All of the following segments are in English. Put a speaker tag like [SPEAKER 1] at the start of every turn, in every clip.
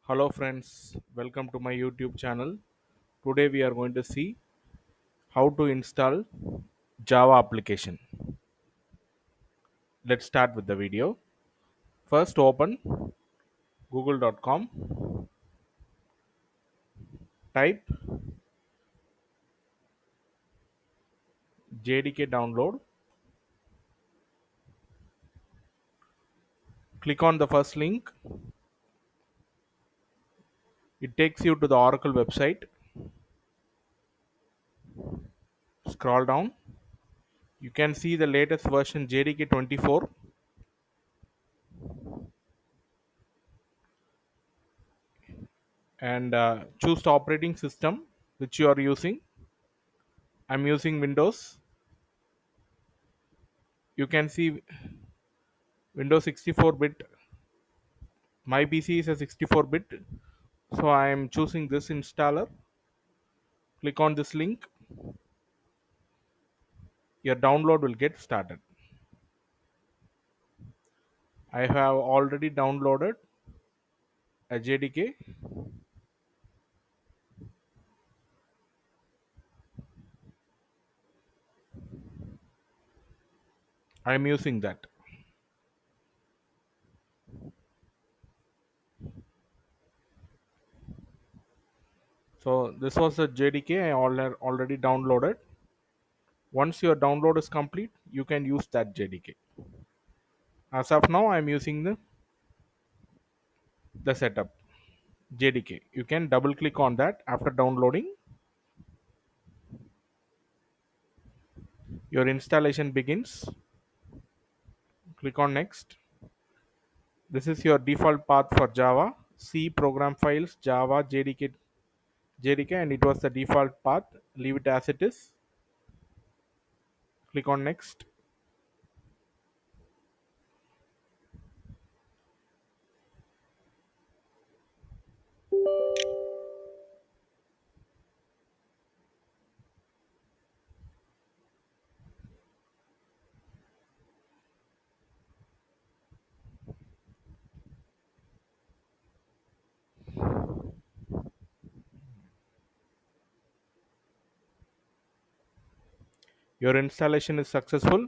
[SPEAKER 1] Hello friends, welcome to my YouTube channel. Today we are going to see how to install Java application. Let's start with the video. First open google.com, type JDK download, click on the first link. It takes you to the Oracle website. Scroll down. You can see the latest version JDK 24 and choose the operating system which you are using. I'm using Windows. You can see Windows 64-bit. My PC is a 64-bit, so I am choosing this installer. Click on this link. Your download will get started. I have already downloaded a JDK. I am using that. So this was a JDK I already downloaded. Once your download is complete, you can use that JDK. As of now, I am using the setup JDK. You can double click on that after downloading. Your installation begins. Click on next. This is your default path for Java. C program files, Java, JDK, and it was the default path. Leave it as it is. Click on next. Your installation is successful,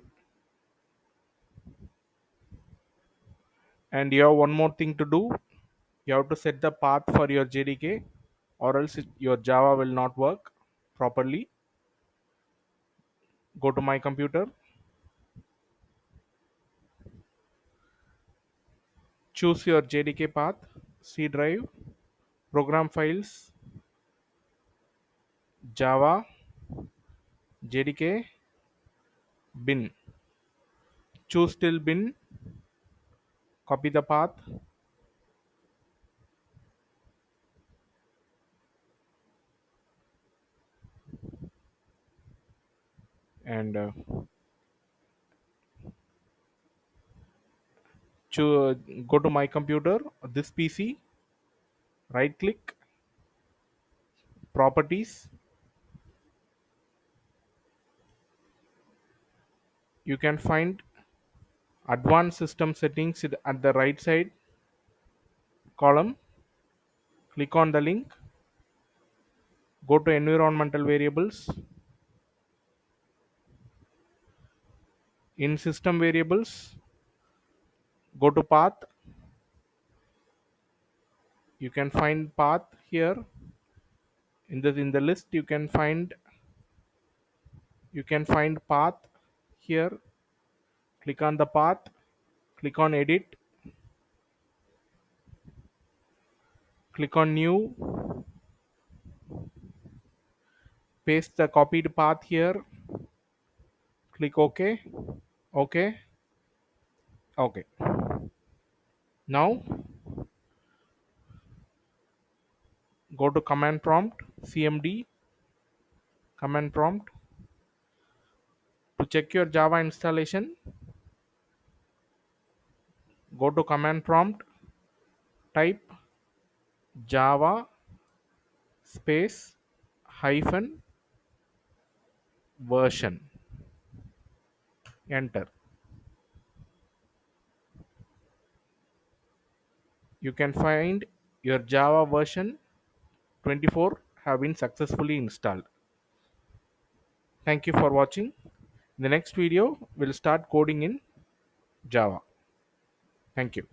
[SPEAKER 1] and you have one more thing to do. You have to set the path for your JDK, or else your Java will not work properly. Go to my computer, choose your JDK path, C drive, program files, Java, JDK, bin. Choose till bin, copy the path, and go to my computer, this PC, right click, properties. You can find advanced system settings at the right side column. Click on the link, go to environmental variables. In system variables, go to path. You can find path here. In the list, you can find path here. Click on the path, click on edit, click on new, paste the copied path here, click OK, OK, OK. Now go to command prompt, cmd, command prompt. To check your Java installation, go to command prompt, type Java space hyphen version, enter. You can find Your Java version 24 have been successfully installed. Thank you for watching. In the next video we'll start coding in Java. Thank you.